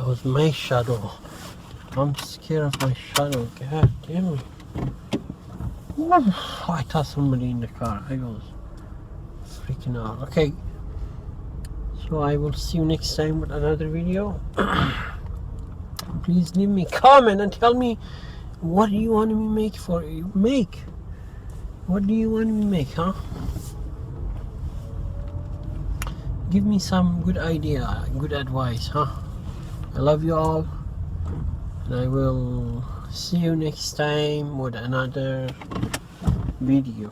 was my shadow. I'm scared of my shadow. God damn it. Ooh, I thought somebody in the car. I was freaking out. Okay. So I will see you next time with another video. Please leave me a comment and tell me what do you want me to make. What do you want me to make, huh? Give me some good idea, good advice, huh? I love you all, and I will see you next time with another video.